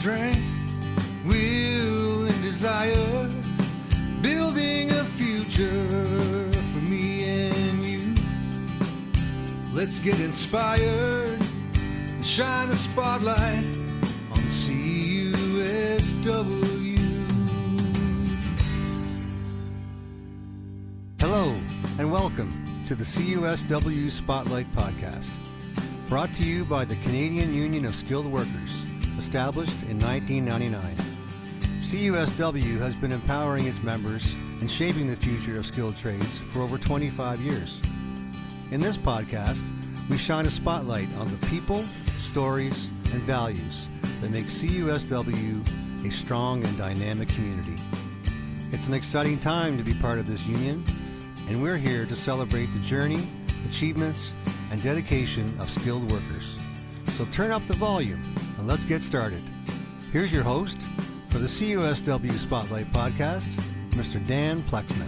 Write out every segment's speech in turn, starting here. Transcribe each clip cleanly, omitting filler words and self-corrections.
strength, will, and desire, building a future for me and you. Let's get inspired and shine the spotlight on CUSW. Hello and welcome to the CUSW Spotlight Podcast, brought to you by the Canadian Union of Skilled Workers, established in 1999. CUSW has been empowering its members and shaping the future of skilled trades for over 25 years. In this podcast, we shine a spotlight on the people, stories, and values that make CUSW a strong and dynamic community. It's an exciting time to be part of this union, and we're here to celebrate the journey, achievements, and dedication of skilled workers. So turn up the volume and let's get started. Here's your host for the CUSW Spotlight Podcast, Mr. 𝗀𝗏𝗏𝗀.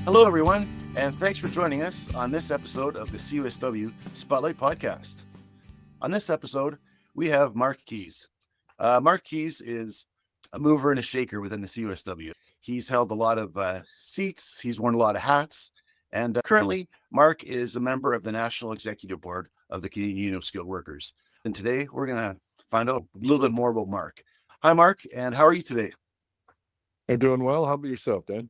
Hello, everyone, and thanks for joining us on this episode of the CUSW Spotlight Podcast. On this episode, we have 𝗏𝗏𝗁𝗏𝗁. 𝗏𝗏𝗁𝗁𝗏𝗁 is a mover and a shaker within the CUSW. He's held a lot of seats, he's worn a lot of hats, and currently, Mark is a member of the National Executive Board of the Canadian Union of Skilled Workers. And today, we're going to find out a little bit more about Mark. Hi, Mark, and how are you today? I'm doing well. How about yourself, Dan?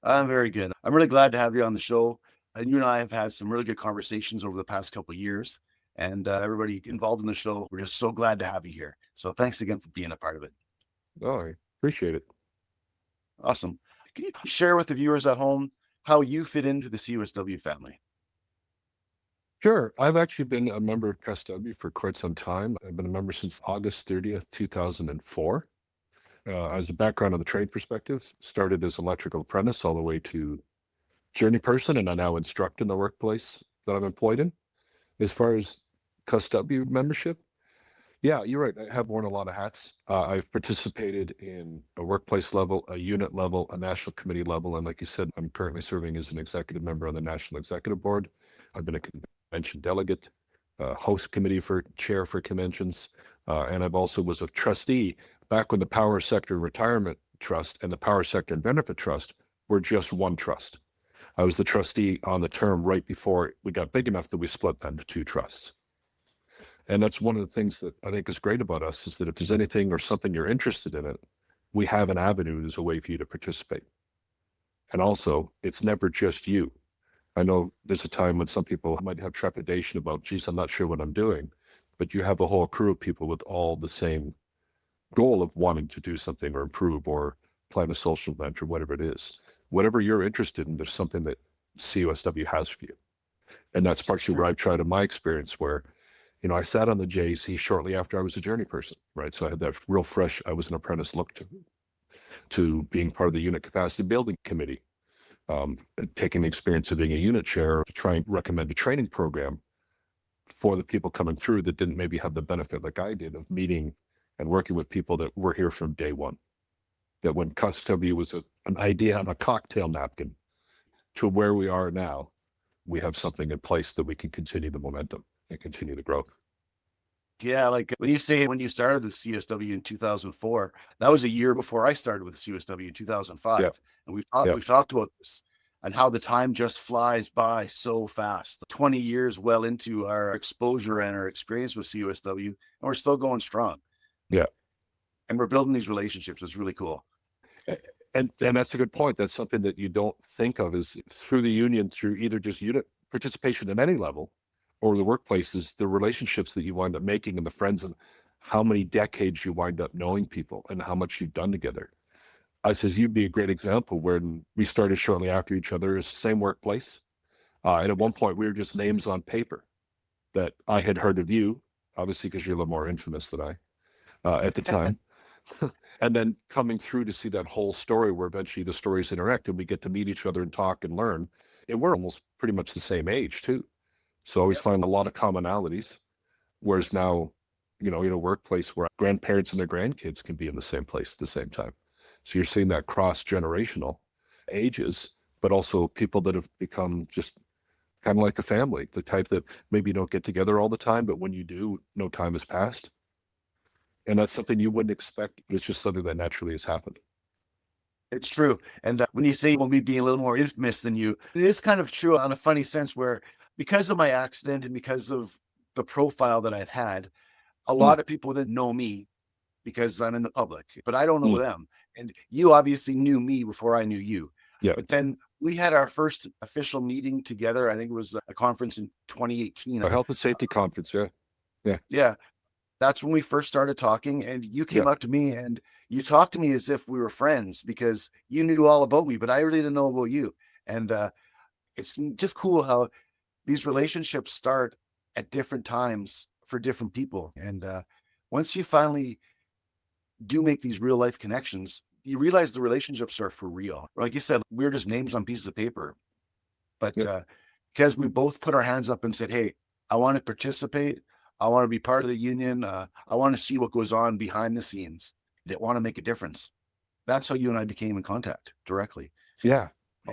I'm very good. I'm really glad to have you on the show. And you and I have had some really good conversations over the past couple of years. And everybody involved in the show, we're just so glad to have you here. So thanks again for being a part of it. Oh, I appreciate it. Awesome. Can you share with the viewers at home how you fit into the CUSW family? Sure. I've actually been a member of CUSW for quite some time. I've been a member since August 30th, 2004. As a background on the trade perspective, started as electrical apprentice all the way to journeyperson, and I now instruct in the workplace that I'm employed in. As far as CUSW membership, yeah, you're right. I have worn a lot of hats. I've participated in a workplace level, a unit level, a national committee level. And like you said, I'm currently serving as an executive member on the National Executive Board. I've been a convention delegate, host committee for chair for conventions. And I've also was a trustee back when the Power Sector Retirement Trust and the Power Sector and Benefit Trust were just one trust. I was the trustee on the term right before we got big enough that we split them to two trusts. And that's one of the things that I think is great about us, is that if there's anything or something you're interested in it, we have an avenue as a way for you to participate. And also, it's never just you. I know there's a time when some people might have trepidation about, geez, I'm not sure what I'm doing, but you have a whole crew of people with all the same goal of wanting to do something or improve or plan a social event or whatever it is. Whatever you're interested in, there's something that CUSW has for you. And that's partially where I've tried in my experience, where I sat on the JC shortly after I was a journey person, right? So I had that real fresh, I was an apprentice look to being part of the unit capacity building committee, taking the experience of being a unit chair to try and recommend a training program for the people coming through that didn't maybe have the benefit like I did of meeting and working with people that were here from day one. That when CUSW was an idea on a cocktail napkin to where we are now, we have something in place that we can continue the momentum and continue the growth. Yeah, like when you say when you started the CUSW in 2004, that was a year before I started with the CUSW in 2005. Yeah. And we've talked about this and how the time just flies by so fast. 20 years well into our exposure and our experience with CUSW, and we're still going strong. Yeah. And we're building these relationships. It's really cool. And that's a good point. That's something that you don't think of, is through the union, through either just unit participation at any level or the workplaces, the relationships that you wind up making and the friends, and how many decades you wind up knowing people and how much you've done together. I says, you'd be a great example when we started shortly after each other, same workplace. And at one point we were just names on paper that I had heard of you, obviously, because you're a little more infamous than I at the time. And then coming through to see that whole story where eventually the stories interact and we get to meet each other and talk and learn. And we're almost pretty much the same age too. So I always find a lot of commonalities. Whereas now, in a workplace where grandparents and their grandkids can be in the same place at the same time. So you're seeing that cross-generational ages, but also people that have become just kind of like a family, the type that maybe you don't get together all the time, but when you do, no time has passed. And that's something you wouldn't expect. It's just something that naturally has happened. It's true. And when you say, well, me being a little more infamous than you, it is kind of true on a funny sense where because of my accident and because of the profile that I've had, a lot of people that know me because I'm in the public, but I don't know them. And you obviously knew me before I knew you. Yeah. But then we had our first official meeting together. I think it was a conference in 2018. A health and safety conference. Yeah. Yeah. Yeah. That's when we first started talking, and you came up to me and you talked to me as if we were friends because you knew all about me, but I really didn't know about you. And it's just cool how these relationships start at different times for different people. And once you finally do make these real life connections, you realize the relationships are for real. Like you said, we're just names on pieces of paper. But because we both put our hands up and said, hey, I want to participate. I want to be part of the union. I want to see what goes on behind the scenes. They want to make a difference. That's how you and I became in contact directly. Yeah.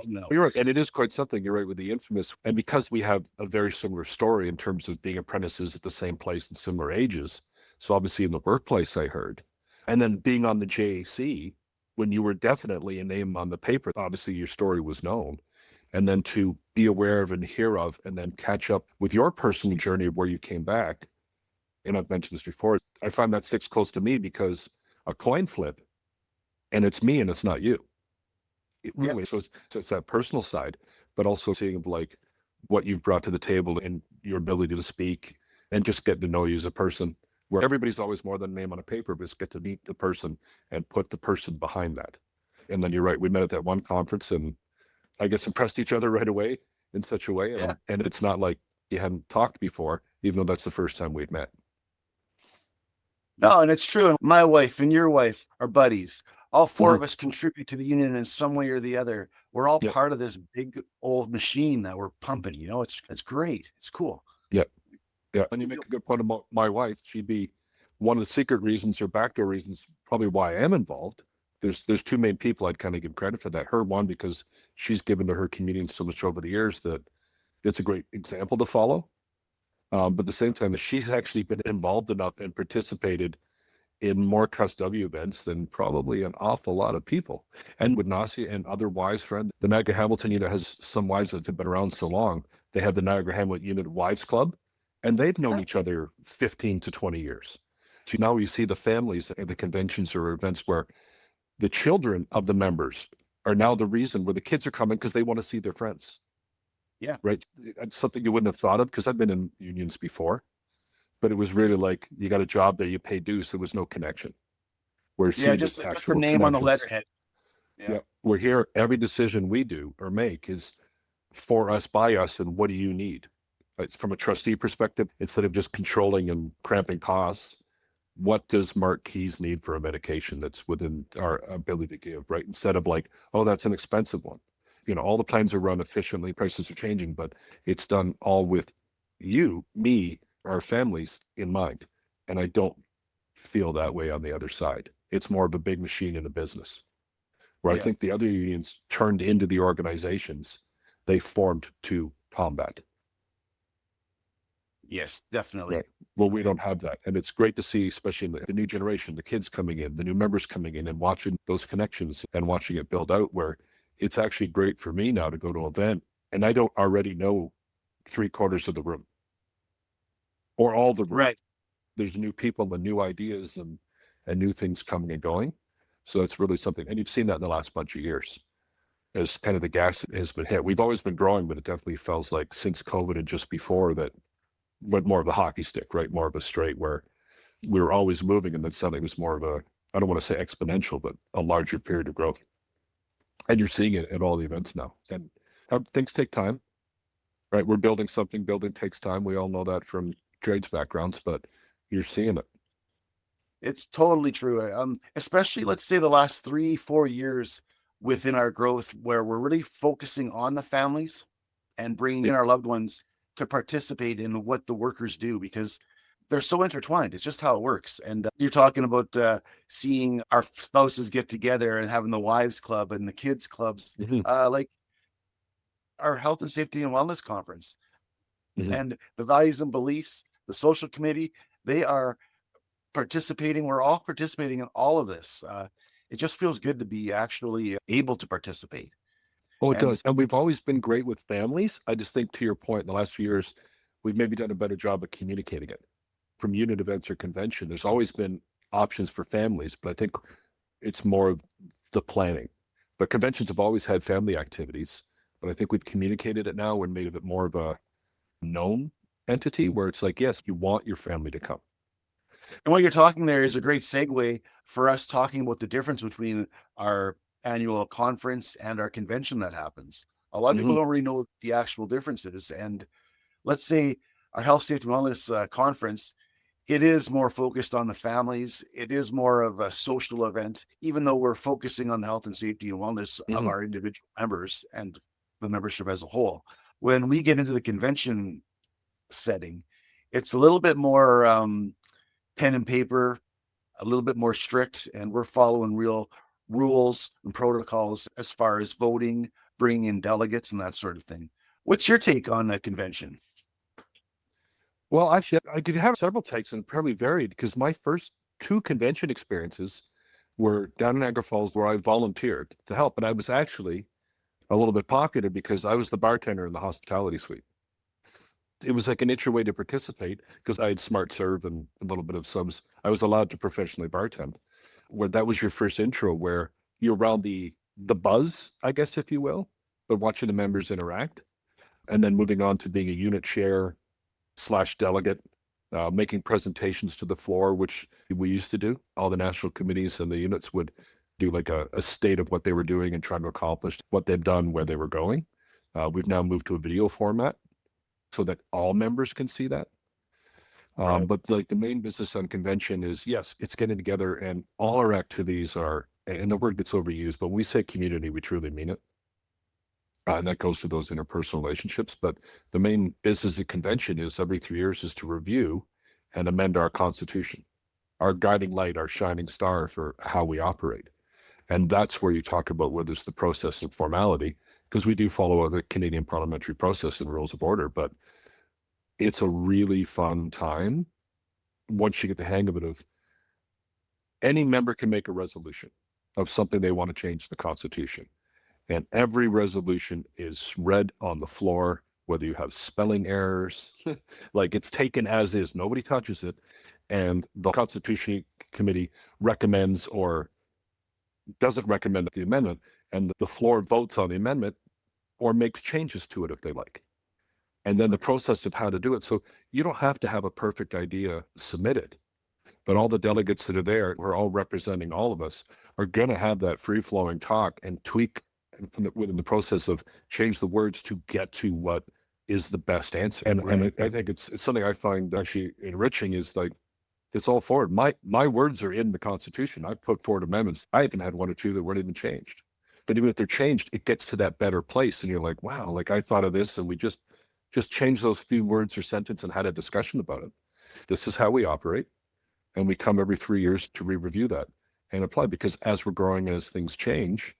No. You're right. And it is quite something. You're right with the infamous. And because we have a very similar story in terms of being apprentices at the same place and similar ages. So obviously in the workplace, I heard. And then being on the JAC, when you were definitely a name on the paper, obviously your story was known. And then to be aware of and hear of, and then catch up with your personal journey of where you came back. And I've mentioned this before, I find that sticks close to me because a coin flip and it's me and it's not you. Really, so it's that personal side, but also seeing like what you've brought to the table and your ability to speak and just getting to know you as a person, where everybody's always more than a name on a paper, but it's get to meet the person and put the person behind that. And then you're right, we met at that one conference and I guess impressed each other right away in such a way. And it's not like you hadn't talked before, even though that's the first time we'd met. No, and it's true. And my wife and your wife are buddies. All four of us contribute to the union in some way or the other. We're all part of this big old machine that we're pumping. You know, it's great. It's cool. Yeah. Yeah. And you make a good point about my wife. She'd be one of the secret reasons or backdoor reasons probably why I am involved. There's two main people I'd kind of give credit for that. Her, one, because she's given to her community so much over the years that it's a great example to follow. But at the same time, she's actually been involved enough and participated in more CUSW events than probably an awful lot of people. And with Nasi and other wives friends, the Niagara Hamilton unit has some wives that have been around so long. They have the Niagara Hamilton Unit Wives Club, and they've known each other 15 to 20 years. So now you see the families at the conventions or events where the children of the members are now the reason where the kids are coming because they want to see their friends. Yeah. Right. It's something you wouldn't have thought of because I've been in unions before, but it was really like you got a job there, you pay dues. There was no connection. Whereas just her name on the letterhead. Yeah. We're here. Every decision we do or make is for us, by us, and what do you need? From a trustee perspective, instead of just controlling and cramping costs, what does Mark Keys need for a medication that's within our ability to give, right? Instead of like, oh, that's an expensive one. You know, all the plans are run efficiently, prices are changing, but it's done all with you, me, our families in mind. And I don't feel that way on the other side. It's more of a big machine in a business, where I think the other unions turned into the organizations they formed to combat. Yes, definitely. Right. Well, we don't have that. And it's great to see, especially in the new generation, the kids coming in, the new members coming in and watching those connections and watching it build out, where it's actually great for me now to go to an event and I don't already know 3/4 of the room or all the room. Right. There's new people and new ideas and new things coming and going. So it's really something. And you've seen that in the last bunch of years as kind of the gas has been hit. We've always been growing, but it definitely feels like since COVID and just before that went more of a hockey stick, right? More of a straight where we were always moving and then suddenly it was more of a, I don't want to say exponential, but a larger period of growth. And you're seeing it at all the events now. And things take time, right? We're building something. Building takes time. We all know that from trades backgrounds, but you're seeing it. It's totally true. Especially, let's say the last 3-4 years within our growth, where we're really focusing on the families and bringing in our loved ones to participate in what the workers do, because they're so intertwined. It's just how it works. And you're talking about seeing our spouses get together and having the wives club and the kids clubs. Like our health and safety and wellness conference. Mhm. And the values and beliefs, the social committee, they are participating. We're all participating in all of this. It just feels good to be actually able to participate. Oh, it And does. And we've always been great with families. I just think, to your point, in the last few years, we've maybe done a better job of communicating it. From unit events or convention, there's always been options for families, but I think it's more of the planning. But conventions have always had family activities, but I think we've communicated it now and made it more of a known entity where it's like, yes, you want your family to come. And what you're talking there is a great segue for us talking about the difference between our annual conference and our convention that happens. A lot of people Mhm. don't really know the actual differences. And let's say our health, safety, and wellness conference, it is more focused on the families. It is more of a social event, even though we're focusing on the health and safety and wellness of Mhm. our individual members and the membership as a whole. When we get into the convention setting, it's a little bit more pen and paper, a little bit more strict, and we're following real rules and protocols as far as voting, bringing in delegates, and that sort of thing. What's your take on a convention? Well, actually, I could have several takes and probably varied because my first two convention experiences were down in Niagara Falls where I volunteered to help. And I was actually a little bit popular because I was the bartender in the hospitality suite. It was like an intro way to participate because I had smart serve and a little bit of subs. I was allowed to professionally bartend. Where that was your first intro, where you're around the buzz, I guess, if you will, but watching the members interact, and then moving on to being a unit chair slash delegate, making presentations to the floor, which we used to do. All the national committees and the units would do like a state of what they were doing and trying to accomplish what they've done, where they were going. We've now moved to a video format so that all members can see that. Right. But like the main business on convention is, yes, it's getting together and all our activities are, and the word gets overused, but when we say community, we truly mean it. And that goes to those interpersonal relationships. But the main business of convention is every 3 years is to review and amend our constitution, our guiding light, our shining star for how we operate. And that's where you talk about whether it's the process and formality, because we do follow the Canadian parliamentary process and rules of order, but it's a really fun time once you get the hang of it. Of any member can make a resolution of something they want to change the constitution, and every resolution is read on the floor, whether you have spelling errors, like it's taken as is, nobody touches it, and the constitution committee recommends or doesn't recommend the amendment, and the floor votes on the amendment or makes changes to it if they like, and then the process of how to do it. So you don't have to have a perfect idea submitted, but all the delegates that are there, who are all representing all of us, are going to have that free flowing talk and tweak within the process of change the words to get to what is the best answer. And Right. I think it's something I find actually enriching is like, it's all forward. My words are in the Constitution. I put forward amendments. I even had one or two that weren't even changed. But even if they're changed, it gets to that better place. And you're like, wow, like I thought of this and we just changed those few words or sentence and had a discussion about it. This is how we operate. And we come every 3 years to re-review that and apply, because as we're growing, as things change,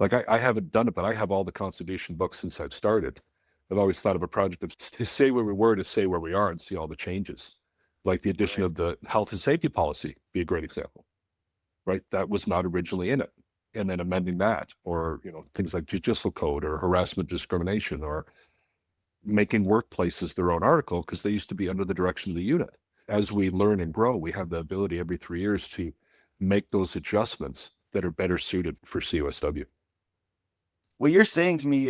like I haven't done it, but I have all the constitution books since I've started. I've always thought of a project of to say where we were, to say where we are and see all the changes. Like the addition Right. of the health and safety policy be a great example, right? That was not originally in it. And then amending that, or, things like judicial code or harassment discrimination, or making workplaces their own article because they used to be under the direction of the unit. As we learn and grow, we have the ability every 3 years to make those adjustments that are better suited for CUSW. What you're saying to me,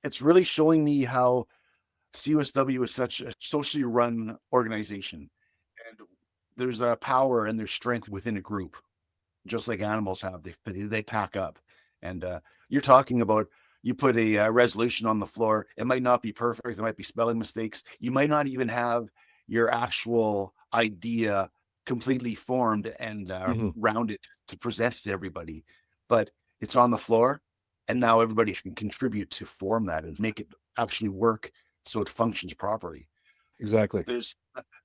it's really showing me how CUSW is such a socially run organization, and there's a power and there's strength within a group, just like animals have. They pack up, and you're talking about, you put a resolution on the floor. It might not be perfect. There might be spelling mistakes. You might not even have your actual idea completely formed and Mhm. rounded to present to everybody, but it's on the floor, and now everybody can contribute to form that and make it actually work so it functions properly. Exactly. There's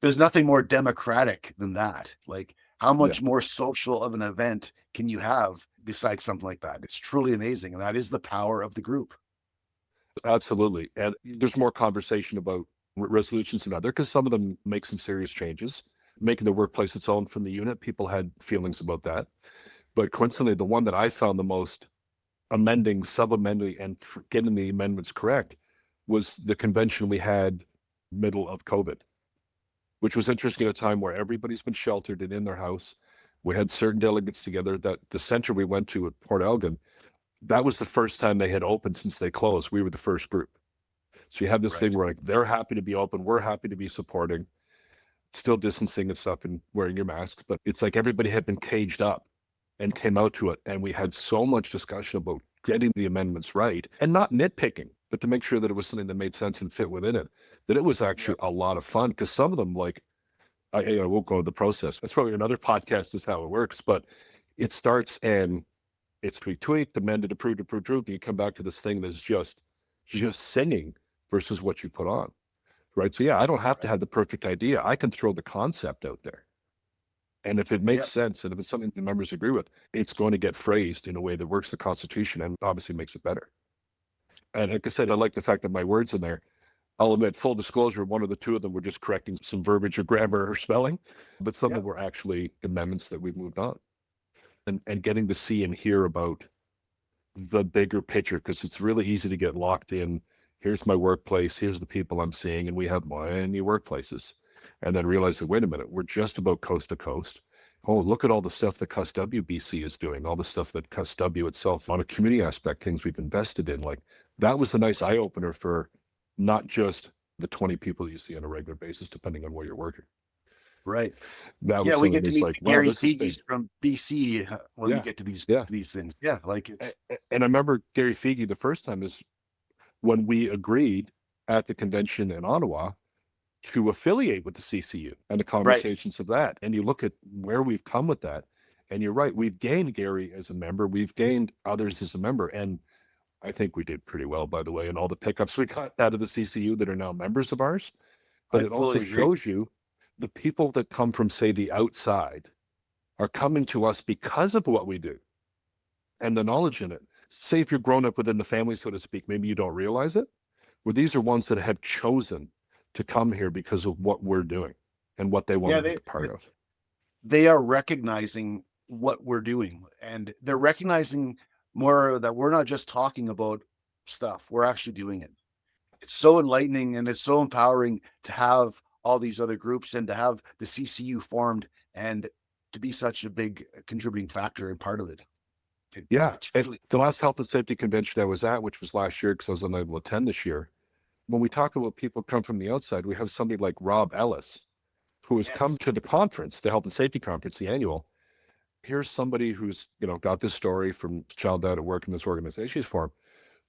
there's nothing more democratic than that. Like, how Yeah. much more social of an event can you have besides something like that? It's truly amazing, and that is the power of the group. Absolutely. And there's more conversation about resolutions than other, because some of them make some serious changes, making the workplace its own from the unit. People had feelings about that. But coincidentally, the one that I found the most amending, sub-amending, and getting the amendments correct was the convention we had middle of COVID, which was interesting at a time where everybody's been sheltered and in their house. We had certain delegates together. That the center we went to at 𝗏𝗏𝗏𝗀, that was the first time they had opened since they closed. We were the first group. So you have this thing where like they're happy to be open, we're happy to be supporting, still distancing and stuff and wearing your masks, but it's like everybody had been caged up and came out to it. And we had so much discussion about getting the amendments right and not nitpicking, but to make sure that it was something that made sense and fit within it, that it was actually a lot of fun. Because some of them, like, I won't go into the process. That's probably another podcast is how it works, but it starts and it's tweaked, amended, approved, and you come back to this thing that's just singing versus what you put on, right? So yeah, I don't have to have the perfect idea. I can throw the concept out there. And if it makes sense, and if it's something the members agree with, it's going to get phrased in a way that works the Constitution and obviously makes it better. And like I said, I like the fact that my words in there, I'll admit, full disclosure, one of the two of them were just correcting some verbiage or grammar or spelling, but some of them were actually amendments that we moved on. And getting to see and hear about the bigger picture, because it's really easy to get locked in. Here's my workplace, here's the people I'm seeing, and we have many workplaces. And then realize that, wait a minute, we're just about coast to coast. Oh, look at all the stuff that CUSW BC is doing, all the stuff that CUSW itself on a community aspect, things we've invested in. Like, that was a nice eye opener for not just the 20 people you see on a regular basis, depending on where you're working. Right. That was we get to meet like, Gary wow, 𝗶𝗃𝗍 from BC when we get to these things. Yeah, like it's. And I remember Gary 𝗶𝗃𝗍 the first time is when we agreed at the convention in Ottawa to affiliate with the CCU and the conversations of that. And you look at where we've come with that, and you're right, we've gained Gary as a member, we've gained others as a member, and I think we did pretty well, by the way, and all the pickups we got out of the CCU that are now members of ours. But it also shows you the people that come from, say, the outside are coming to us because of what we do and the knowledge in it. Say if you're grown up within the family, so to speak, maybe you don't realize it. Well, these are ones that have chosen to come here because of what we're doing and what they want to be a part of. They are recognizing what we're doing, and they're recognizing more that we're not just talking about stuff, we're actually doing it. It's so enlightening and it's so empowering to have all these other groups and to have the CCU formed and to be such a big contributing factor and part of it. The last health and safety convention I was at, which was last year because I was unable to attend this year, when we talk about people come from the outside, we have somebody like 𝗏𝗏𝗏𝗏, who has come to the conference, the health and safety conference, the annual. Here's somebody who's, got this story from child out at work in this organization he's formed,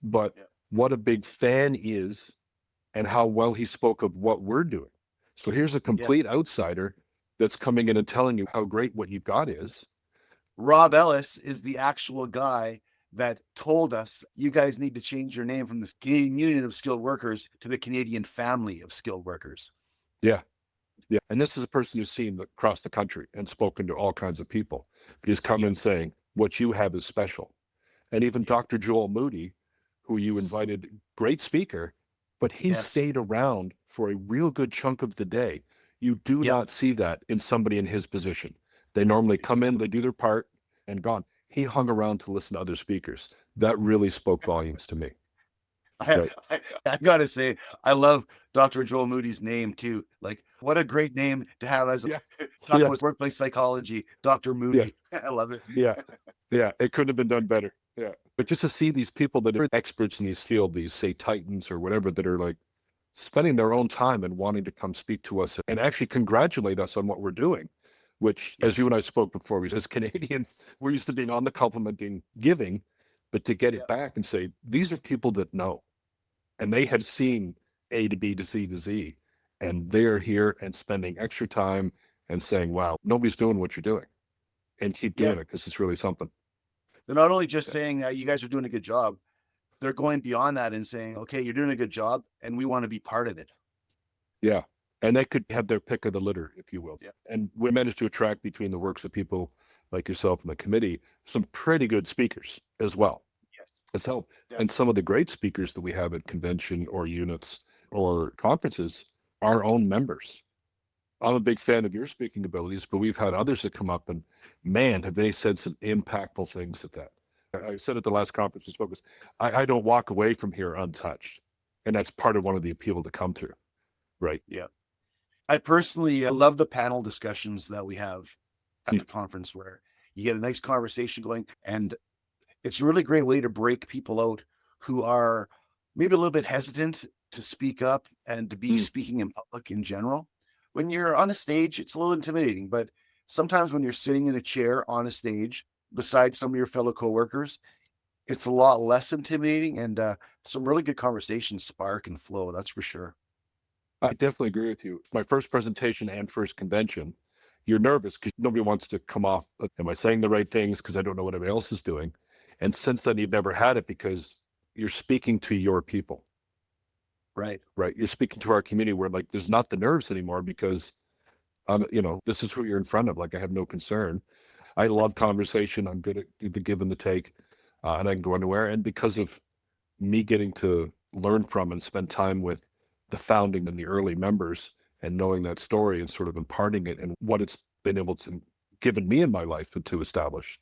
but what a big fan is and how well he spoke of what we're doing. So here's a complete outsider that's coming in and telling you how great what you've got is. 𝗏𝗏𝗏𝗏 is the actual guy that told us, you guys need to change your name from the Canadian Union of Skilled Workers to the Canadian Family of Skilled Workers. Yeah. And this is a person who's seen across the country and spoken to all kinds of people. He's come in saying, what you have is special. And even Dr. Joel Moody, who you invited, great speaker, but he stayed around for a real good chunk of the day. You do not see that in somebody in his position. They normally come in, they do their part and gone. He hung around to listen to other speakers. That really spoke volumes to me. I gotta say, I love Dr. Joel Moody's name too. Like, what a great name to have as talking about workplace psychology, Dr. Moody. I love it. It couldn't have been done better. But just to see these people that are experts in these fields, these say titans or whatever, that are like spending their own time and wanting to come speak to us and actually congratulate us on what we're doing, which, as you and I spoke before, as Canadians, we're used to being on the complimenting giving, but to get it back and say, these are people that know, and they have seen A to B to C to Z, and they're here and spending extra time and saying, wow, nobody's doing what you're doing, and keep doing it because it's really something. They're not only just saying you guys are doing a good job, they're going beyond that and saying, okay, you're doing a good job and we want to be part of it. Yeah. And they could have their pick of the litter, if you will. And we managed to attract, between the works of people like yourself and the committee, some pretty good speakers as well. It's helped. Yeah. And some of the great speakers that we have at convention or units or conferences are our own members. I'm a big fan of your speaking abilities, but we've had others that come up and, man, have they said some impactful things at that. I said at the last conference we spoke, I don't walk away from here untouched. And that's part of one of the appeal to come to. Right. Yeah. I personally love the panel discussions that we have at the conference where you get a nice conversation going, and it's a really great way to break people out who are maybe a little bit hesitant to speak up and to be speaking in public in general. When you're on a stage, it's a little intimidating, but sometimes when you're sitting in a chair on a stage beside some of your fellow coworkers, it's a lot less intimidating, and some really good conversations spark and flow. That's for sure. I definitely agree with you. My first presentation and first convention, you're nervous because nobody wants to come off, am I saying the right things? Because I don't know what everybody else is doing. And since then, you've never had it because you're speaking to your people. Right. Right. You're speaking to our community where like there's not the nerves anymore because this is who you're in front of. Like I have no concern. I love conversation. I'm good at the give and the take, and I can go anywhere. And because of me getting to learn from and spend time with the founding and the early members and knowing that story and sort of imparting it and what it's been able to given me in my life to establish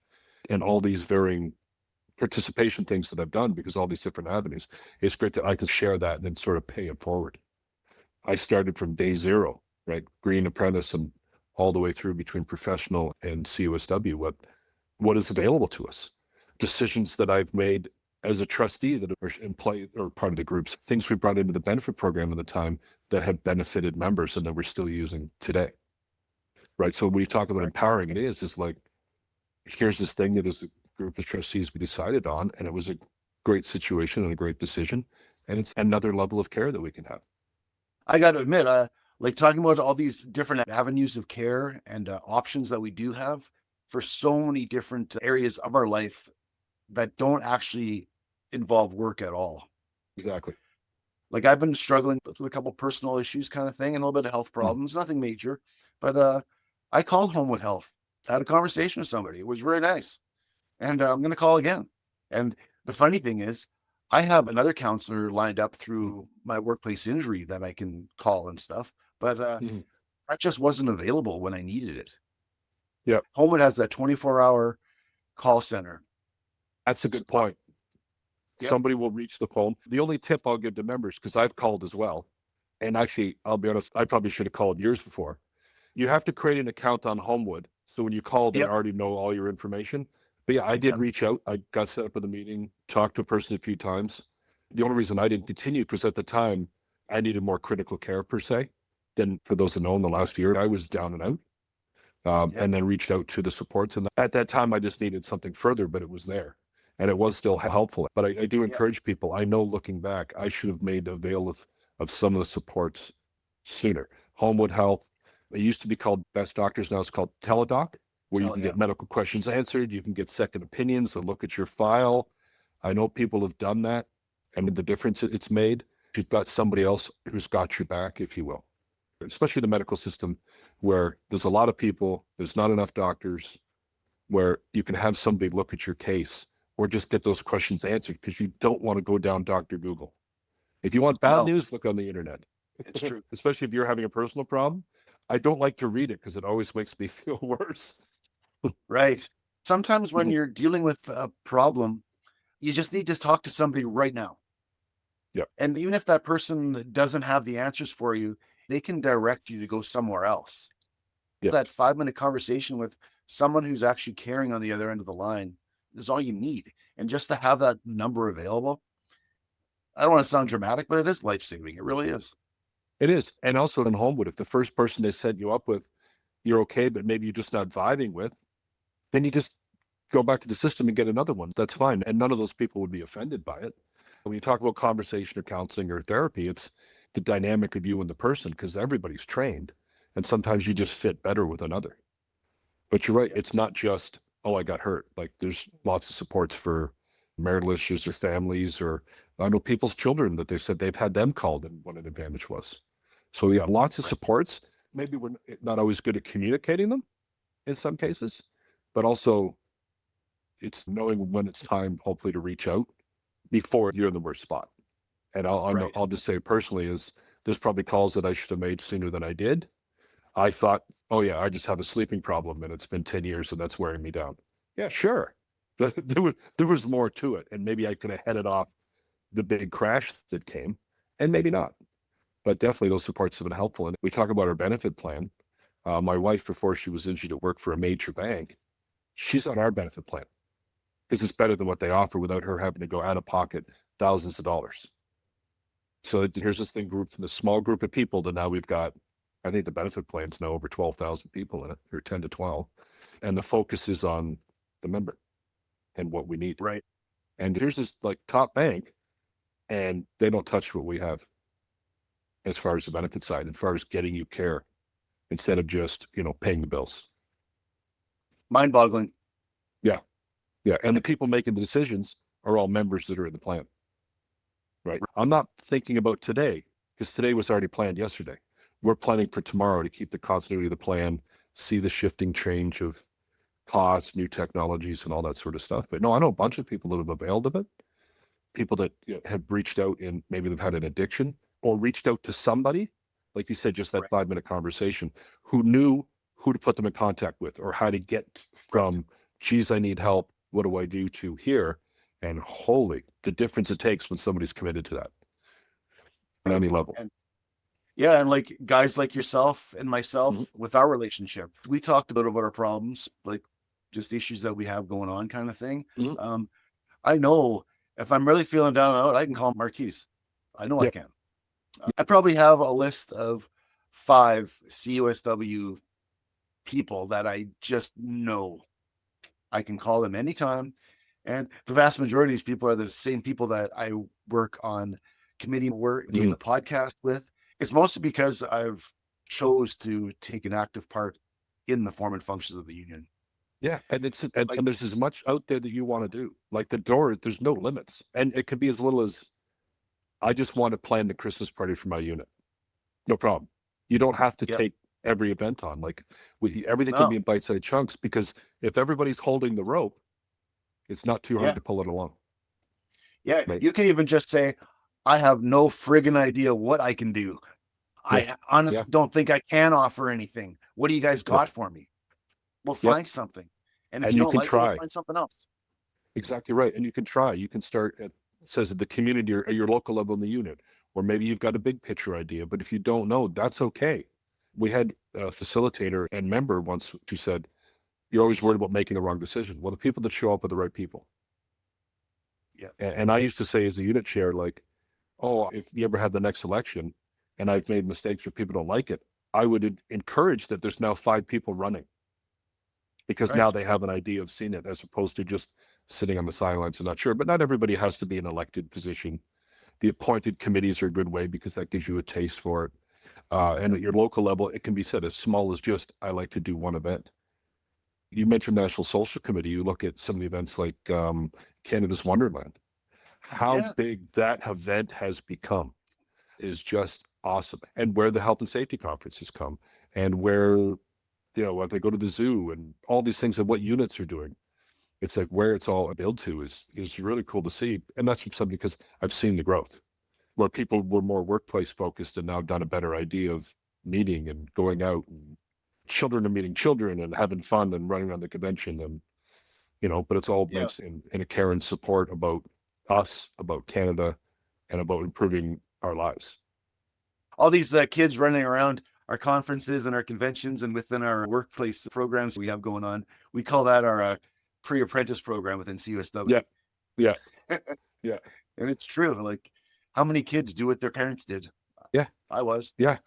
and all these varying participation things that I've done because all these different avenues, it's great that I can share that and then sort of pay it forward. I started from day zero, right? Green apprentice and all the way through between professional and CUSW, what is available to us. Decisions that I've made as a trustee that are in play or part of the groups, things we brought into the benefit program at the time that have benefited members and that we're still using today. Right. So when you talk about empowering, it is like, here's this thing that as a group of trustees we decided on, and it was a great situation and a great decision. And it's another level of care that we can have. I got to admit, like talking about all these different avenues of care and options that we do have for so many different areas of our life that don't actually involve work at all. Exactly. Like I've been struggling with a couple personal issues kind of thing and a little bit of health problems, nothing major, but I called Homewood Health, had a conversation with somebody. It was really nice. And I'm going to call again. And the funny thing is, I have another counselor lined up through my workplace injury that I can call and stuff, but that just wasn't available when I needed it. Yeah. Homewood has that 24-hour call center. That's a good point. Yep. Somebody will reach the phone. The only tip I'll give to members, because I've called as well, and actually, I'll be honest, I probably should have called years before. You have to create an account on Homewood. So when you call, they already know all your information. But yeah, I did reach out. I got set up with a meeting, talked to a person a few times. The only reason I didn't continue because at the time I needed more critical care per se. Then for those that know, in the last year, I was down and out, and then reached out to the supports. And at that time, I just needed something further, but it was there. And it was still helpful. But I do encourage people. I know looking back, I should have made avail of some of the supports sooner. Homewood Health, it used to be called Best Doctors. Now it's called Teledoc, where you can get medical questions answered. You can get second opinions and look at your file. I know people have done that and the difference it's made. You've got somebody else who's got your back, if you will, especially the medical system where there's a lot of people, there's not enough doctors, where you can have somebody look at your case or just get those questions answered because you don't want to go down Dr. Google. If you want bad news, look on the internet. It's true. Especially if you're having a personal problem. I don't like to read it because it always makes me feel worse. Right. Sometimes when you're dealing with a problem, you just need to talk to somebody right now. Yeah. And even if that person doesn't have the answers for you, they can direct you to go somewhere else. Yeah. That 5-minute conversation with someone who's actually caring on the other end of the line is all you need. And just to have that number available, I don't want to sound dramatic, but it is life-saving. It really is. It is. And also in Homewood, if the first person they set you up with, you're okay, but maybe you're just not vibing with, then you just go back to the system and get another one. That's fine. And none of those people would be offended by it. When you talk about conversation or counseling or therapy, it's the dynamic of you and the person because everybody's trained. And sometimes you just fit better with another. But you're right. It's not just, oh, I got hurt. Like there's lots of supports for marital issues or families, or I know people's children that they've said they've had them called and what an advantage was. So yeah, lots of supports. Maybe we're not always good at communicating them in some cases, but also it's knowing when it's time, hopefully, to reach out before you're in the worst spot. And Right. I'll just say personally is there's probably calls that I should have made sooner than I did. I thought, oh yeah, I just have a sleeping problem and it's been 10 years, so that's wearing me down. Yeah, sure. But there was more to it. And maybe I could have headed off the big crash that came, and maybe not. But definitely those supports have been helpful. And we talk about our benefit plan. My wife, before she was injured at work for a major bank, she's on our benefit plan because it's better than what they offer without her having to go out of pocket thousands of dollars. So here's this thing group, the small group of people that now we've got. I think the benefit plan's now over 12,000 people in it, or 10 to 12. And the focus is on the member and what we need. Right. And here's this like top bank, and they don't touch what we have as far as the benefit side, as far as getting you care instead of just, paying the bills. Mind-boggling. Yeah. Yeah. And the people making the decisions are all members that are in the plan. Right. I'm not thinking about today because today was already planned yesterday. We're planning for tomorrow to keep the continuity of the plan, see the shifting change of costs, new technologies, and all that sort of stuff. But no, I know a bunch of people that have availed of it, people that have reached out and maybe they've had an addiction or reached out to somebody, like you said, just that 5-minute conversation, who knew who to put them in contact with or how to get from, geez, I need help, what do I do, to here. And holy, the difference it takes when somebody's committed to that on any level. And like guys like yourself and myself with our relationship, we talked a bit about our problems, like just issues that we have going on kind of thing. I know if I'm really feeling down and out, I can call 𝗏𝗏𝗏𝗏𝗏. I know I can. I probably have a list of 5 CUSW people that I just know. I can call them anytime. And the vast majority of these people are the same people that I work on committee work, doing the podcast with. It's mostly because I've chose to take an active part in the form and functions of the union. Yeah, and and there's as much out there that you want to do. Like the door, there's no limits. And it could be as little as, I just want to plan the Christmas party for my unit. No problem. You don't have to take every event on. Like everything can be in bite-sized chunks, because if everybody's holding the rope, it's not too hard to pull it along. Yeah, right. You can even just say, I have no friggin' idea what I can do. I honestly don't think I can offer anything. What do you guys got for me? We'll find something. And if you don't like it, we'll find something else. Exactly right. And you can try. You can start at, says at the community or your local level in the unit, or maybe you've got a big picture idea, but if you don't know, that's okay. We had a facilitator and member once who said, you're always worried about making the wrong decision. Well, the people that show up are the right people. Yeah. And I used to say as a unit chair, like, oh, if you ever had the next election and I've made mistakes or people don't like it, I would encourage that there's now 5 people running, because now they have an idea of seeing it, as opposed to just sitting on the sidelines and not sure. But not everybody has to be in an elected position. The appointed committees are a good way, because that gives you a taste for it. And at your local level, it can be said as small as just, I like to do one event. You mentioned National Social Committee. You look at some of the events like Canada's Wonderland. How big that event has become is just awesome. And where the health and safety conferences come, and where, when they go to the zoo and all these things and what units are doing. It's like where it's all built to is really cool to see. And that's from somebody, because I've seen the growth where people were more workplace focused and now done a better idea of meeting and going out, and children are meeting children and having fun and running around the convention, and but it's all meant in a care and support about us, about Canada, and about improving our lives. All these kids running around our conferences and our conventions and within our workplace programs we have going on, we call that our pre-apprentice program within CUSW. Yeah. And it's true. Like, how many kids do what their parents did? Yeah. I was. Yeah.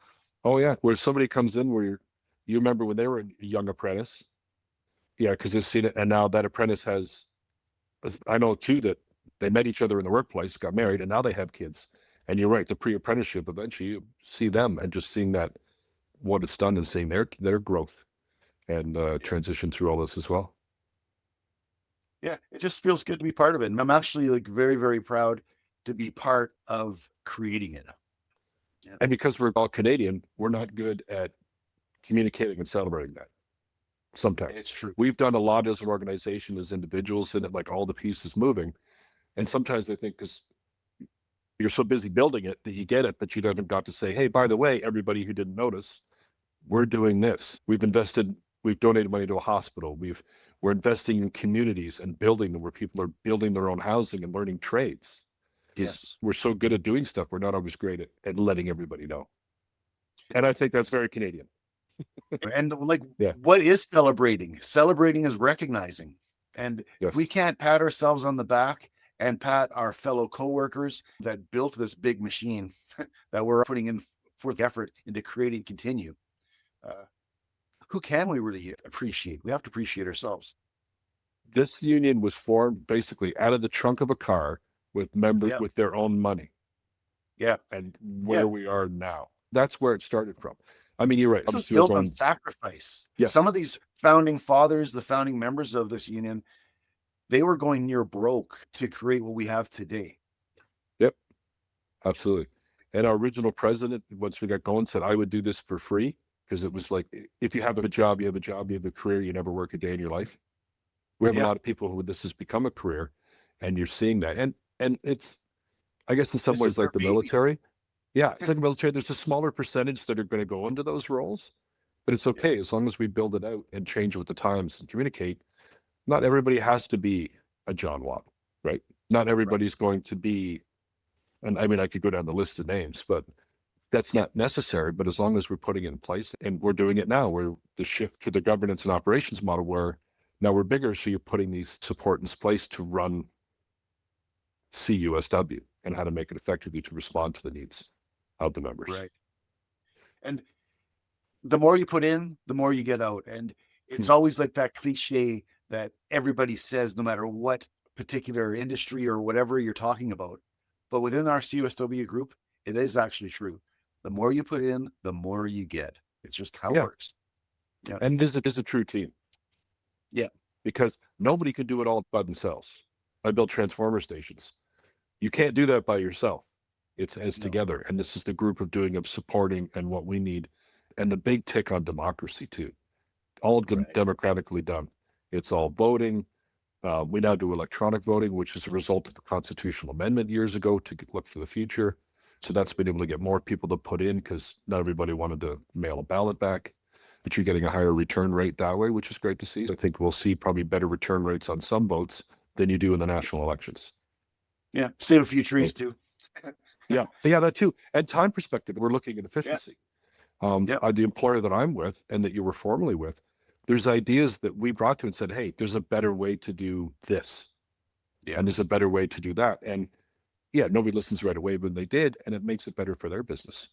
Oh yeah. Where somebody comes in where you remember when they were a young apprentice. Yeah, because they've seen it. And now that apprentice has, I know too, that they met each other in the workplace, got married, and now they have kids. And you're right, the pre-apprenticeship, eventually you see them, and just seeing that, what it's done, and seeing their growth and transition through all this as well. Yeah, it just feels good to be part of it. And I'm actually like very, very proud to be part of creating it. Yeah. And because we're all Canadian, we're not good at communicating and celebrating that. Sometimes it's true. We've done a lot as an organization, as individuals, and like all the pieces moving, And sometimes I think because you're so busy building it that you get it, but you haven't got to say, hey, by the way, everybody who didn't notice, we're doing this. We've donated money to a hospital. We're investing in communities and building them where people are building their own housing and learning trades. Yes. We're so good at doing stuff. We're not always great at letting everybody know. And I think that's very Canadian. And like, Yeah. what is celebrating? Celebrating is recognizing. And if we can't pat ourselves on the back and pat our fellow coworkers that built this big machine that we're putting in forth effort into creating continue, who can we really appreciate? We have to appreciate ourselves. This union was formed basically out of the trunk of a car with members with their own money. Yeah. And where we are now. That's where it started from. I mean, you're right. It was built on sacrifice. Yeah. Some of these founding fathers, the founding members of this union, they were going near broke to create what we have today. Yep, absolutely. And our original president, once we got going, said, I would do this for free, because it was like, if you have a job, you have a job, you have a career, you never work a day in your life. We have a lot of people who this has become a career, and you're seeing that. And it's, I guess in some ways like the military. Yeah, it's like the military. There's a smaller percentage that are going to go into those roles, but it's okay as long as we build it out and change with the times and communicate. Not everybody has to be a John Watt, right? Not everybody's going to be, and I mean, I could go down the list of names, but that's not necessary. But as long as we're putting it in place, and we're doing it now, we're the shift to the governance and operations model where now we're bigger. So you're putting these support in place to run CUSW and how to make it effectively to respond to the needs of the members. Right. And the more you put in, the more you get out. And it's always like that cliche that everybody says, no matter what particular industry or whatever you're talking about. But within our CUSW group, it is actually true. The more you put in, the more you get. It's just how it works. Yeah. And this is a true team. Yeah. Because nobody can do it all by themselves. I built transformer stations. You can't do that by yourself. It's together. And this is the group of supporting and what we need. And the big tick on democracy too. All democratically done. It's all voting. We now do electronic voting, which is a result of the constitutional amendment years ago to look for the future. So that's been able to get more people to put in because not everybody wanted to mail a ballot back. But you're getting a higher return rate that way, which is great to see. I think we'll see probably better return rates on some votes than you do in the national elections. Yeah. Save a few trees too. Yeah, that too. And time perspective, we're looking at efficiency. The employer that I'm with and that you were formerly with, there's ideas that we brought to and said, hey, there's a better way to do this. Yeah. And there's a better way to do that. And nobody listens right away, but they did, and it makes it better for their business.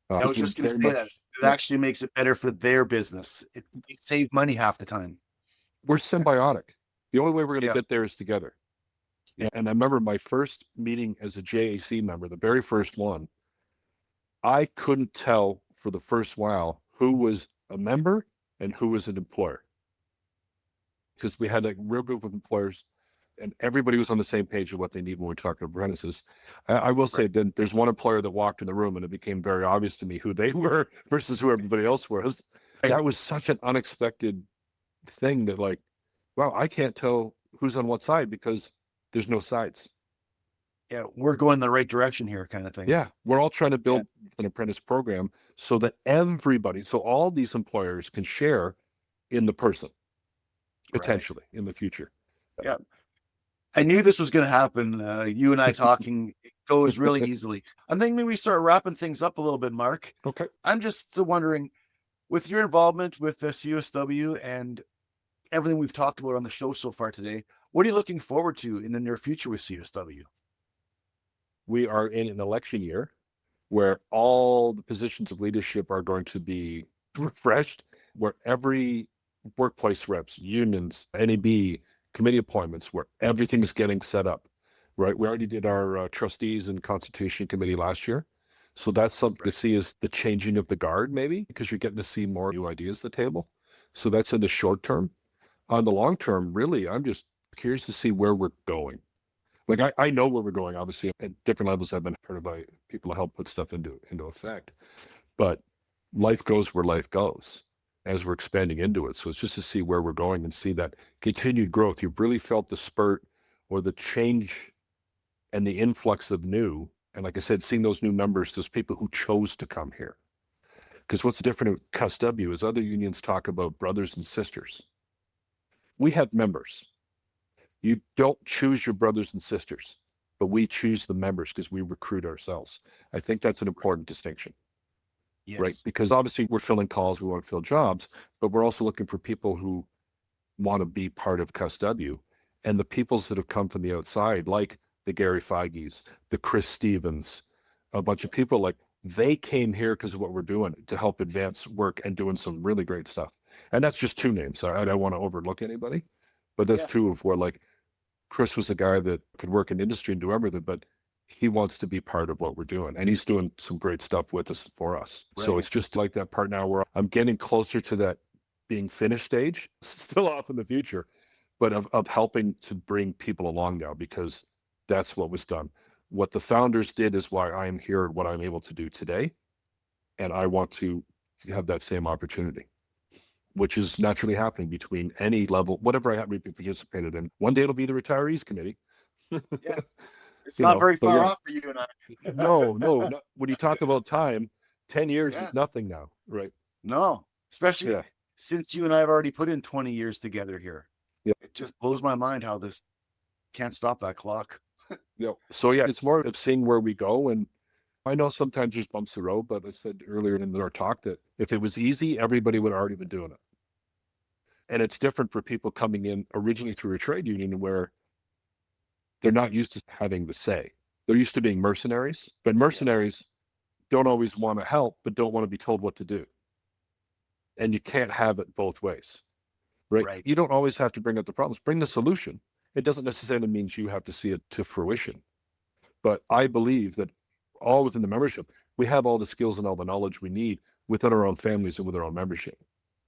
I was just going to say that. It actually makes it better for their business. It saves money half the time. We're symbiotic. The only way we're going to get there is together. Yeah. And I remember my first meeting as a JAC member, the very first one, I couldn't tell for the first while who was a member and who was an employer. Because we had a real group of employers and everybody was on the same page of what they need when we're talking apprentices. I will say then there's one employer that walked in the room and it became very obvious to me who they were versus who everybody else was. That was such an unexpected thing that like, wow, I can't tell who's on what side because there's no sides. Yeah, we're going the right direction here kind of thing. Yeah, we're all trying to build an apprentice program so that everybody, so all these employers can share in the person, potentially in the future. Yeah. I knew this was going to happen. You and I talking goes really easily. I'm thinking maybe we start wrapping things up a little bit, Mark. Okay. I'm just wondering, with your involvement with the CUSW and everything we've talked about on the show so far today, what are you looking forward to in the near future with CUSW? We are in an election year where all the positions of leadership are going to be refreshed, where every workplace reps, unions, NAB, committee appointments, where everything's getting set up, right? We already did our trustees and constitution committee last year. So that's something to see is the changing of the guard, maybe, because you're getting to see more new ideas at the table. So that's in the short term. On the long term, really, I'm just curious to see where we're going. Like I know where we're going, obviously, at different levels. I've been heard by people to help put stuff into effect, but life goes where life goes as we're expanding into it. So it's just to see where we're going and see that continued growth. You've really felt the spurt or the change and the influx of new, and like I said, seeing those new members, those people who chose to come here. Because what's different at CUSW is other unions talk about brothers and sisters. We have members. You don't choose your brothers and sisters, but we choose the members because we recruit ourselves. I think that's an important distinction. Yes. Right? Because obviously we're filling calls, we want to fill jobs, but we're also looking for people who want to be part of CUSW. And the peoples that have come from the outside, like the 𝗵𝗲𝗁𝗍𝗍, the Chris Stevens, a bunch of people, like they came here because of what we're doing to help advance work and doing some really great stuff. And that's just two names. I don't want to overlook anybody, but that's two of where, like, Chris was a guy that could work in industry and do everything, but he wants to be part of what we're doing. And he's doing some great stuff with us, for us. Right. So it's just like that part now where I'm getting closer to that being finished stage, still off in the future, but of helping to bring people along now, because that's what was done. What the founders did is why I'm here, what I'm able to do today. And I want to have that same opportunity, which is naturally happening between any level, whatever I have participated in. One day it'll be the retirees committee. Yeah. It's not very far off for you and I. No. When you talk about time, 10 years is nothing now, right? No, especially since you and I have already put in 20 years together here. Yeah. It just blows my mind how this can't stop that clock. So it's more of seeing where we go. And I know sometimes there's bumps in the road, but I said earlier in our talk that if it was easy, everybody would have already been doing it. And it's different for people coming in originally through a trade union where they're not used to having the say. They're used to being mercenaries, but mercenaries don't always want to help, but don't want to be told what to do. And you can't have it both ways, right? You don't always have to bring up the problems, bring the solution. It doesn't necessarily mean you have to see it to fruition. But I believe that all within the membership, we have all the skills and all the knowledge we need within our own families and with our own membership.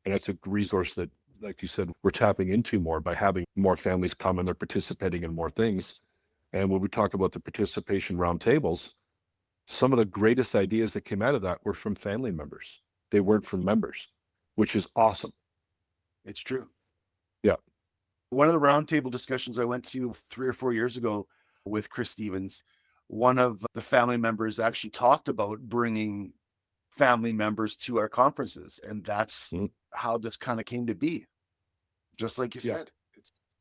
And that's a resource that, like you said, we're tapping into more by having more families come and they're participating in more things. And when we talk about the participation roundtables, some of the greatest ideas that came out of that were from family members. They weren't from members, which is awesome. It's true. Yeah. One of the roundtable discussions I went to 3 or 4 years ago with Chris Stevens, one of the family members actually talked about bringing family members to our conferences. And that's how this kind of came to be. Just like you said.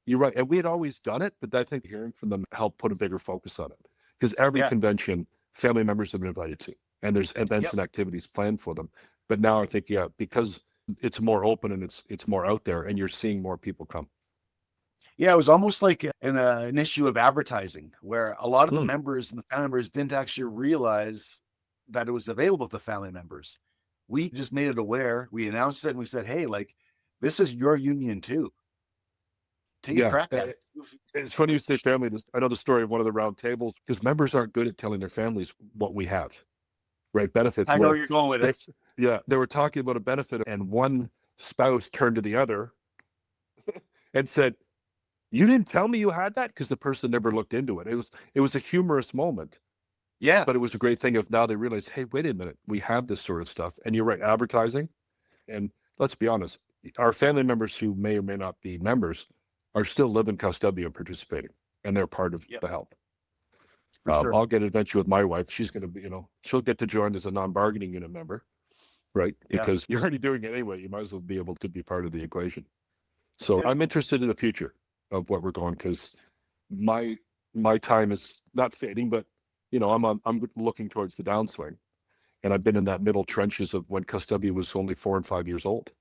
You're right. And we had always done it, but I think hearing from them helped put a bigger focus on it. Because every convention, family members have been invited to, and there's events and activities planned for them. But now I think, because it's more open and it's more out there, and you're seeing more people come. Yeah, it was almost like an issue of advertising, where a lot of the members and the family members didn't actually realize that it was available to the family members. We just made it aware. We announced it and we said, hey, like, this is your union too. Take a crack at it. It's funny you say family. I know the story of one of the round tables, because members aren't good at telling their families what we have, right? Benefits. I know where you're going with it. Yeah, they were talking about a benefit, and one spouse turned to the other and said, "You didn't tell me you had that," because the person never looked into it. It was a humorous moment. Yeah. But it was a great thing of now they realize, hey, wait a minute, we have this sort of stuff. And you're right, advertising. And let's be honest, our family members who may or may not be members are still living CUSW and participating, and they're part of the help. Sure. I'll get an adventure with my wife. She's going to be, she'll get to join as a non-bargaining unit member, right? Because you're already doing it anyway. You might as well be able to be part of the equation. So I'm interested in the future of what we're going, because my time is not fading, but I'm looking towards the downswing, and I've been in that middle trenches of when CUSW was only 4 and 5 years old,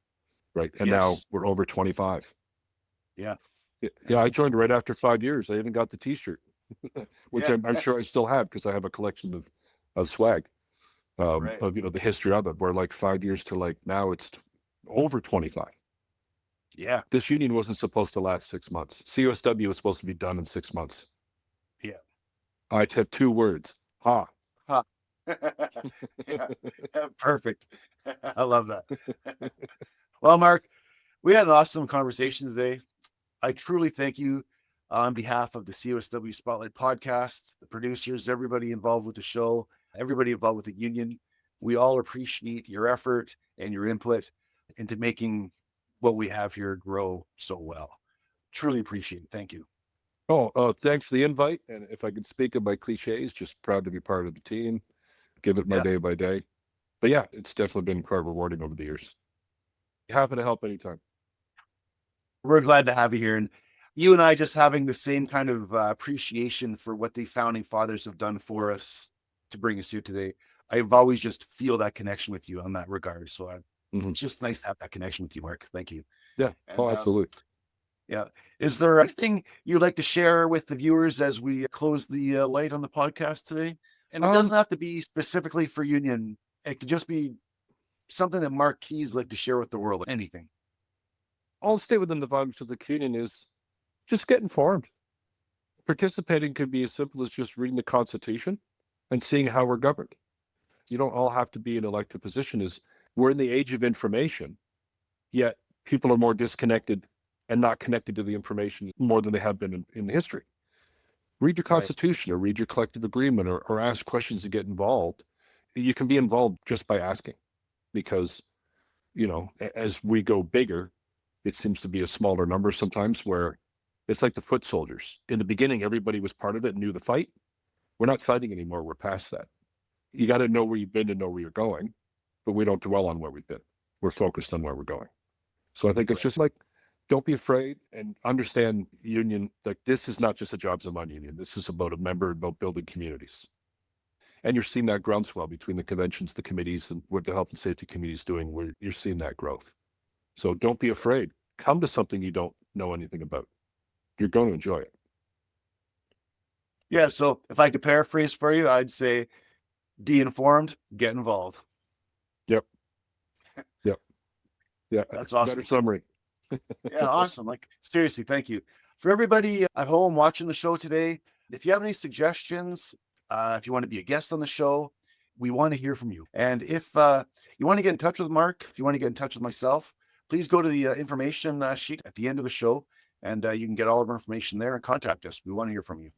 right? And now we're over 25. Yeah. Yeah, I joined right after 5 years. I even got the T-shirt, which I'm sure I still have, because I have a collection of swag, of the history of it. Where like 5 years to like now, it's over 25. Yeah, this union wasn't supposed to last 6 months. CUSW was supposed to be done in 6 months. Yeah, I had 2 words: ha. Perfect. I love that. Well, Mark, we had an awesome conversation today. I truly thank you on behalf of the CUSW Spotlight podcast, the producers, everybody involved with the show, everybody involved with the union. We all appreciate your effort and your input into making what we have here grow so well. Truly appreciate it. Thank you. Thanks for the invite. And if I could speak of my cliches, just proud to be part of the team, give it my Yeah. day by day. But yeah, it's definitely been quite rewarding over the years. Happy to help anytime. We're glad to have you here. And you and I just having the same kind of appreciation for what the founding fathers have done for us to bring us here today. I've always just feel that connection with you on that regard. So it's just nice to have that connection with you, Mark. Thank you. Yeah. And, Absolutely. Yeah. Is there anything you'd like to share with the viewers as we close the light on the podcast today? And it doesn't have to be specifically for union. It could just be something that Mark Keys like to share with the world. Anything. I'll stay within the values of the communion is just get informed. Participating could be as simple as just reading the Constitution and seeing how we're governed. You don't all have to be in an elected position. We're in the age of information, yet people are more disconnected and not connected to the information more than they have been in history. Read your Constitution or read your collective agreement or ask questions to get involved. You can be involved just by asking because, as we go bigger, it seems to be a smaller number sometimes where it's like the foot soldiers. In the beginning, everybody was part of it and knew the fight. We're not fighting anymore. We're past that. You got to know where you've been to know where you're going, but we don't dwell on where we've been. We're focused on where we're going. So I think it's just like, don't be afraid and understand union. Like this is not just a jobs and money union. This is about about building communities. And you're seeing that groundswell between the conventions, the committees, and what the health and safety committee is doing, where you're seeing that growth. So don't be afraid. Come to something you don't know anything about. You're going to enjoy it. Yeah. So if I could paraphrase for you, I'd say be informed, get involved. Yep. Yeah. That's awesome. Better summary. Yeah. Awesome. Like seriously, thank you. For everybody at home watching the show today, if you have any suggestions, if you want to be a guest on the show, we want to hear from you. And if you want to get in touch with Mark, if you want to get in touch with myself, please go to the information sheet at the end of the show, and you can get all of our information there and contact us. We want to hear from you.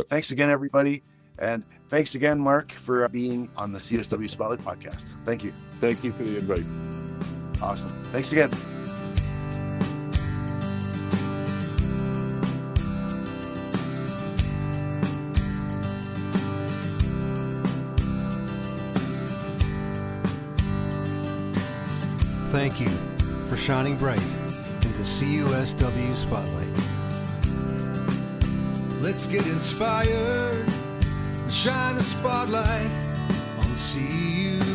Thanks again, everybody. And thanks again, Mark, for being on the CUSW Spotlight podcast. Thank you. Thank you for the invite. Awesome. Thanks again. Thank you for shining bright in the CUSW Spotlight. Let's get inspired and shine a spotlight on CUSW.